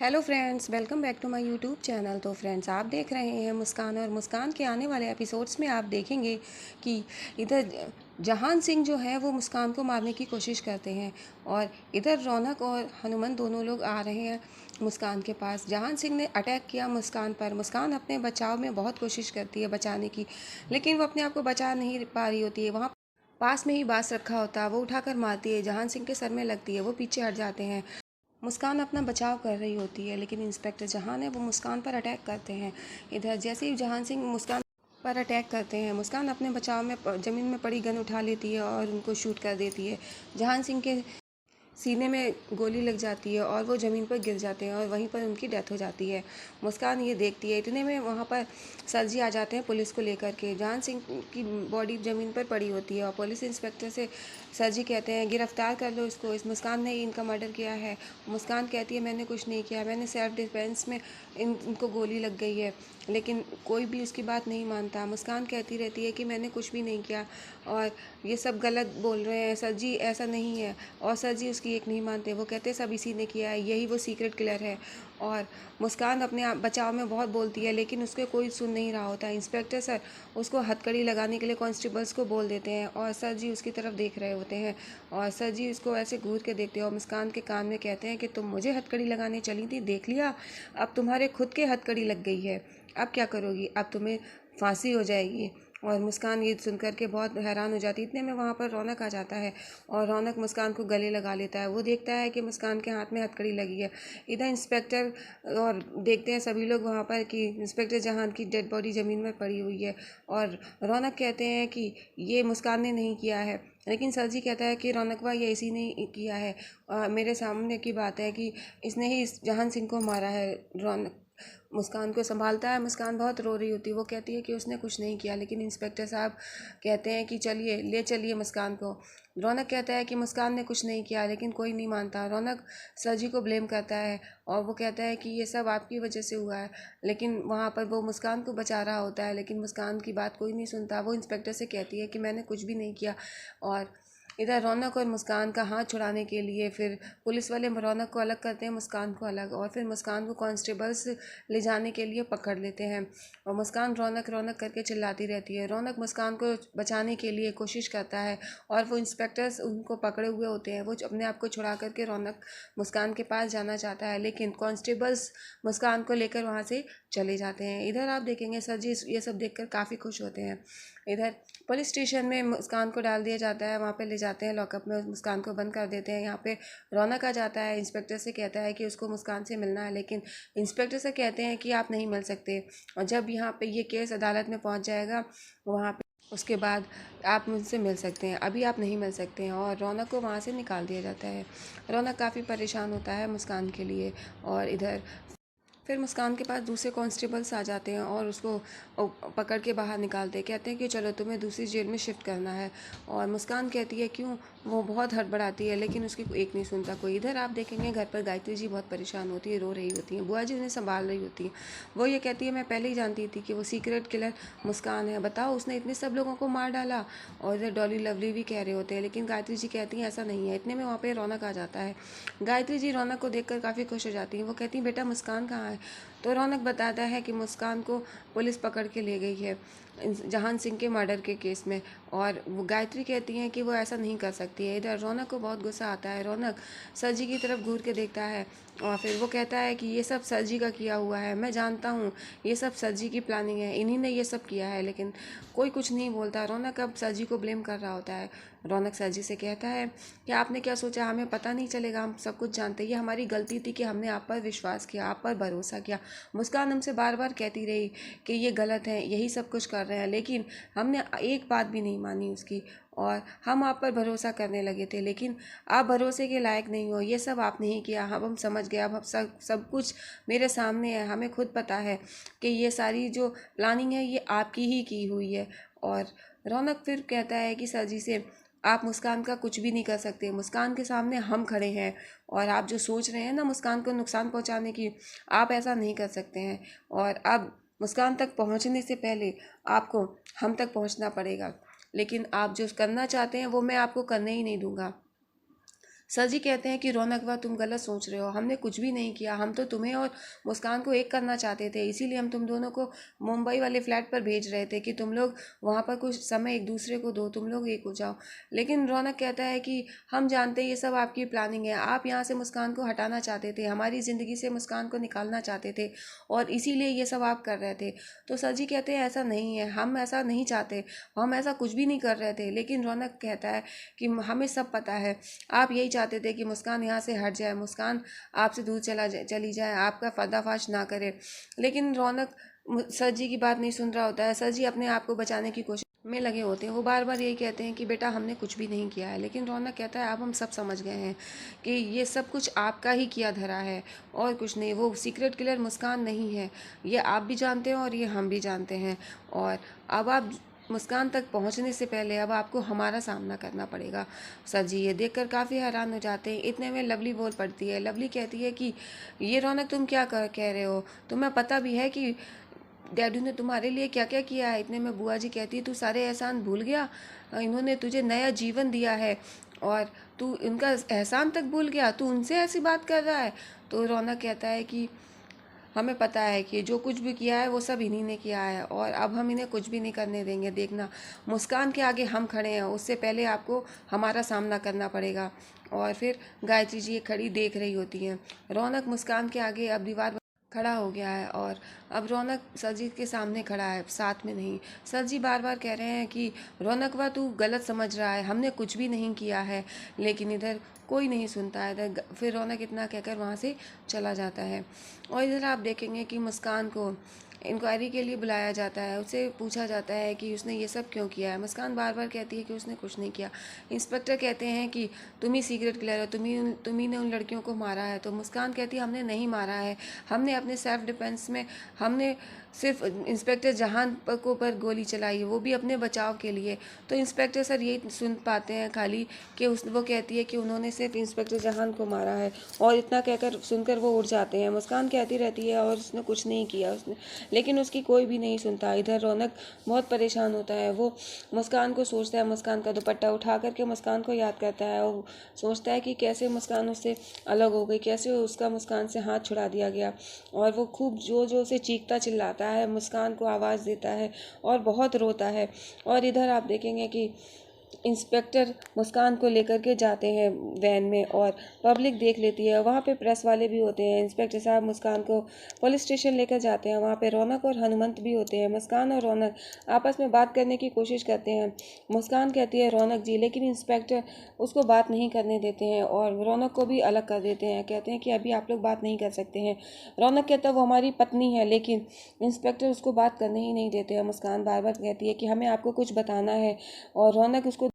Hello friends, welcome back to my YouTube channel. तो friends, आप देख रहे हैं मुस्कान, और मुस्कान के आने वाले एपिसोड्स में आप देखेंगे कि इधर जहान सिंह जो है वो मुस्कान को मारने की कोशिश करते हैं, और इधर रौनक और हनुमान दोनों लोग आ रहे हैं मुस्कान के पास। जहान सिंह ने अटैक किया मुस्कान पर। मुस्कान अपने बचाव में बहुत कोशिश करती है बचाने की, लेकिन वो अपने आप को बचा नहीं पा रही होती है। वहाँ पास में ही बांस रखा होता है, वो उठाकर मारती है, जहान सिंह के सर में लगती है, वो पीछे हट जाते हैं। मुस्कान अपना बचाव कर रही होती है, लेकिन इंस्पेक्टर जहान है वो मुस्कान पर अटैक करते हैं। इधर जैसे ही जहान सिंह मुस्कान पर अटैक करते हैं, मुस्कान अपने बचाव में ज़मीन में पड़ी गन उठा लेती है और उनको शूट कर देती है। जहान सिंह के सीने में गोली लग जाती है और वो ज़मीन पर गिर जाते हैं और वहीं पर उनकी डेथ हो जाती है। मुस्कान ये देखती है। इतने में वहाँ पर सर जी आ जाते हैं पुलिस को लेकर के। जहान सिंह की बॉडी ज़मीन पर पड़ी होती है और पुलिस इंस्पेक्टर से सर जी कहते हैं गिरफ्तार कर लो इसको, इस मुस्कान ने इनका मर्डर किया है। मुस्कान कहती है मैंने कुछ नहीं किया, मैंने सेल्फ डिफेंस में इनको गोली लग गई है। लेकिन कोई भी उसकी बात नहीं मानता। मुस्कान कहती रहती है कि मैंने कुछ भी नहीं किया और ये सब गलत बोल रहे हैं, सर जी ऐसा नहीं है। और सर जी उसकी एक नहीं मानते, वो कहते सब इसी ने किया है, यही वो सीक्रेट किलर है। और मुस्कान अपने आप बचाव में बहुत बोलती है, लेकिन उसके कोई सुन नहीं रहा होता। इंस्पेक्टर सर उसको हथकड़ी लगाने के लिए कांस्टेबल्स को बोल देते हैं और सर जी उसकी तरफ देख रहे होते हैं, और सर जी उसको ऐसे घूर के देखते हैं और मुस्कान के कान में कहते हैं कि तुम मुझे हथकड़ी लगाने चली थी, देख लिया, अब तुम्हारे खुद के हथकड़ी लग गई है, अब क्या करोगी, अब तुम्हें फांसी हो जाएगी। और मुस्कान ये सुनकर के बहुत हैरान हो जाती है। इतने में वहाँ पर रौनक आ जाता है और रौनक मुस्कान को गले लगा लेता है। वो देखता है कि मुस्कान के हाथ में हथकड़ी लगी है। इधर इंस्पेक्टर और देखते हैं सभी लोग वहाँ पर कि इंस्पेक्टर जहान की डेड बॉडी ज़मीन में पड़ी हुई है, और रौनक कहते हैं कि ये मुस्कान ने नहीं किया है। लेकिन सर जी कहता है कि रौनक भाई ये इसी ने किया है, मेरे सामने की बात है कि इसने ही इस जहान सिंह को मारा है। रौनक मुस्कान को संभालता है। मुस्कान बहुत रो रही होती है, वो कहती है कि उसने कुछ नहीं किया, लेकिन इंस्पेक्टर साहब कहते हैं कि चलिए ले चलिए मुस्कान को। रौनक कहता है कि मुस्कान ने कुछ नहीं किया, लेकिन कोई नहीं मानता। रौनक सर जी को ब्लेम करता है और वो कहता है कि ये सब आपकी वजह से हुआ है, लेकिन वहाँ पर वो मुस्कान को बचा रहा होता है, लेकिन मुस्कान की बात कोई नहीं सुनता। वो इंस्पेक्टर से कहती है कि मैंने कुछ भी नहीं किया। और इधर रौनक और मुस्कान का हाथ छुड़ाने के लिए फिर पुलिस वाले रौनक को अलग करते हैं, मुस्कान को अलग, और फिर मुस्कान को कांस्टेबल्स ले जाने के लिए पकड़ लेते हैं। और मुस्कान रौनक रौनक करके चिल्लाती रहती है। रौनक मुस्कान को बचाने के लिए कोशिश करता है और वो इंस्पेक्टर्स उनको पकड़े हुए होते हैं। वो अपने आप को छुड़ा करके रौनक मुस्कान के पास जाना चाहता है, लेकिन कांस्टेबल्स मुस्कान को लेकर वहाँ से चले जाते हैं। इधर आप देखेंगे सर जी ये सब देखकर काफ़ी खुश होते हैं। इधर पुलिस स्टेशन में मुस्कान को डाल दिया जाता है, वहाँ पे ले जाते हैं लॉकअप में, मुस्कान को बंद कर देते हैं। यहाँ पे रौनक आ जाता है, इंस्पेक्टर से कहता है कि उसको मुस्कान से मिलना है, लेकिन इंस्पेक्टर से कहते हैं कि आप नहीं मिल सकते, और जब यहाँ पे ये केस अदालत में पहुँच जाएगा वहाँ पे उसके बाद आप मुझसे मिल सकते हैं, अभी आप नहीं मिल सकते हैं। और रौनक को वहाँ से निकाल दिया जाता है। रौनक काफ़ी परेशान होता है मुस्कान के लिए। और इधर फिर मुस्कान के पास दूसरे कांस्टेबल्स आ जाते हैं और उसको पकड़ के बाहर निकालते हैं। कहते हैं कि चलो तुम्हें दूसरी जेल में शिफ्ट करना है। और मुस्कान कहती है क्यों, वो बहुत हड़बड़ाती है, लेकिन उसकी एक नहीं सुनता कोई। इधर आप देखेंगे घर पर गायत्री जी बहुत परेशान होती है, रो रही होती हैं। बुआ जी उन्हें संभाल रही होती हैं। वो ये कहती है मैं पहले ही जानती थी कि वो सीक्रेट किलर मुस्कान है, बताओ उसने इतने सब लोगों को मार डाला। और इधर डॉली लवली भी कह रहे होते हैं, लेकिन गायत्री जी कहती हैं ऐसा नहीं है। इतने में वहाँ पर रौनक आ जाता है। गायत्री जी रौनक को देखकर काफ़ी खुश हो जाती हैं। वो कहती हैं बेटा मुस्कान कहाँ है। तो रौनक बताता है कि मुस्कान को पुलिस पकड़ के ले गई है जहान सिंह के मर्डर के केस में। और वो गायत्री कहती हैं कि वो ऐसा नहीं कर सकती है। इधर रौनक को बहुत गुस्सा आता है। रौनक सर जी की तरफ घूर के देखता है और फिर वो कहता है कि ये सब सर जी का किया हुआ है, मैं जानता हूँ ये सब सर जी की प्लानिंग है, इन्हीं ने ये सब किया है। लेकिन कोई कुछ नहीं बोलता। रौनक अब सर जी को ब्लेम कर रहा होता है। रौनक सर जी से कहता है कि आपने क्या सोचा हमें पता नहीं चलेगा, हम सब कुछ जानते हैं, ये हमारी गलती थी कि हमने आप पर विश्वास किया, आप पर भरोसा किया। मुस्कान हमसे बार बार कहती रही कि ये गलत है, यही सब कुछ कर रहे हैं, लेकिन हमने एक बात भी नहीं मानी उसकी, और हम आप पर भरोसा करने लगे थे, लेकिन आप भरोसे के लायक नहीं हो, ये सब आपने ही किया। अब हम समझ गए, अब सब कुछ मेरे सामने है, हमें खुद पता है कि ये सारी जो प्लानिंग है ये आपकी ही की हुई है। और रौनक फिर कहता है कि सर जी से आप मुस्कान का कुछ भी नहीं कर सकते, मुस्कान के सामने हम खड़े हैं, और आप जो सोच रहे हैं ना मुस्कान को नुकसान पहुंचाने की, आप ऐसा नहीं कर सकते हैं। और अब मुस्कान तक पहुंचने से पहले आपको हम तक पहुंचना पड़ेगा, लेकिन आप जो करना चाहते हैं वो मैं आपको करने ही नहीं दूंगा। सर जी कहते हैं कि रौनक वाह तुम गलत सोच रहे हो, हमने कुछ भी नहीं किया, हम तो तुम्हें और मुस्कान को एक करना चाहते थे, इसीलिए हम तुम दोनों को मुंबई वाले फ्लैट पर भेज रहे थे कि तुम लोग वहाँ पर कुछ समय एक दूसरे को दो, तुम लोग एक हो जाओ। लेकिन रौनक कहता है कि हम जानते हैं ये सब आपकी प्लानिंग है, आप यहाँ से मुस्कान को हटाना चाहते थे, हमारी ज़िंदगी से मुस्कान को निकालना चाहते थे और इसीलिए ये सब आप कर रहे थे। तो सर जी कहते हैं ऐसा नहीं है, हम ऐसा नहीं चाहते, हम ऐसा कुछ भी नहीं कर रहे थे। लेकिन रौनक कहता है कि हमें सब पता है, आप यही चाहते थे कि मुस्कान यहाँ से हट जाए, मुस्कान आपसे दूर चली जाए, आपका पर्दाफाश ना करे। लेकिन रौनक सर जी की बात नहीं सुन रहा होता है। सर जी अपने आप को बचाने की कोशिश में लगे होते हैं। वो बार बार यही कहते हैं कि बेटा हमने कुछ भी नहीं किया है। लेकिन रौनक कहता है अब हम सब समझ गए हैं कि ये सब कुछ आपका ही किया धरा है और कुछ नहीं। वो सीक्रेट किलर मुस्कान नहीं है, ये आप भी जानते हैं और ये हम भी जानते हैं। और अब आप मुस्कान तक पहुंचने से पहले अब आपको हमारा सामना करना पड़ेगा। सर जी ये देखकर काफ़ी हैरान हो जाते हैं। इतने में लवली बोल पड़ती है। लवली कहती है कि ये रौनक तुम क्या कह रहे हो, तुम्हें पता भी है कि डैडू ने तुम्हारे लिए क्या क्या किया है। इतने में बुआ जी कहती है तू सारे एहसान भूल गया, इन्होंने तुझे नया जीवन दिया है और तू इनका एहसान तक भूल गया, तू उनसे ऐसी बात कर रहा है। तो रौनक कहता है कि हमें पता है कि जो कुछ भी किया है वो सब इन्हीं ने किया है और अब हम इन्हें कुछ भी नहीं करने देंगे। देखना मुस्कान के आगे हम खड़े हैं, उससे पहले आपको हमारा सामना करना पड़ेगा। और फिर गायत्री जी खड़ी देख रही होती हैं। रौनक मुस्कान के आगे अब दीवार खड़ा हो गया है और अब रौनक सर जी के सामने खड़ा है, साथ में नहीं। सर जी बार बार कह रहे हैं कि रौनक वाह तू गलत समझ रहा है, हमने कुछ भी नहीं किया है। लेकिन इधर कोई नहीं सुनता है। इधर फिर रौनक इतना कहकर वहाँ से चला जाता है। और इधर आप देखेंगे कि मुस्कान को इंक्वायरी के लिए बुलाया जाता है। उससे पूछा जाता है कि उसने ये सब क्यों किया है। मुस्कान बार बार कहती है कि उसने कुछ नहीं किया। इंस्पेक्टर कहते हैं कि तुम ही सीक्रेट किलर हो, तुम ही ने उन लड़कियों को मारा है। तो मुस्कान कहती है हमने नहीं मारा है, हमने अपने सेल्फ डिफेंस में हमने सिर्फ इंस्पेक्टर जहान को पर गोली चलाई है, वो भी अपने बचाव के लिए। तो इंस्पेक्टर सर यही सुन पाते हैं खाली कि वो कहती है कि उन्होंने सिर्फ इंस्पेक्टर जहान को मारा है और इतना कहकर सुनकर वो उड़ जाते हैं। मुस्कान कहती रहती है और उसने कुछ नहीं किया उसने, लेकिन उसकी कोई भी नहीं सुनता। इधर रौनक बहुत परेशान होता है। वो मुस्कान को सोचता है, मुस्कान का दुपट्टा उठा करके मुस्कान को याद करता है और सोचता है कि कैसे मुस्कान उससे अलग हो गई, कैसे उसका मुस्कान से हाथ छुड़ा दिया गया। और वो खूब जोर जोर से चीखता चिल्लाता है, मुस्कान को आवाज़ देता है और बहुत रोता है। और इधर आप देखेंगे कि इंस्पेक्टर मुस्कान को लेकर के जाते हैं वैन में और पब्लिक देख लेती है। वहाँ पे प्रेस वाले भी होते हैं। इंस्पेक्टर साहब मुस्कान को पुलिस स्टेशन लेकर जाते हैं। वहाँ पे रौनक और हनुमंत भी होते हैं। मुस्कान और रौनक आपस में बात करने की कोशिश करते हैं। मुस्कान कहती है रौनक जी, लेकिन इंस्पेक्टर उसको बात नहीं करने देते हैं और रौनक को भी अलग कर देते हैं। कहते हैं कि अभी आप लोग बात नहीं कर सकते हैं। रौनक कहता है वो हमारी पत्नी है, लेकिन इंस्पेक्टर उसको बात करने ही नहीं देते हैं। मुस्कान बार बार कहती है कि हमें आपको कुछ बताना है और रौनक उसको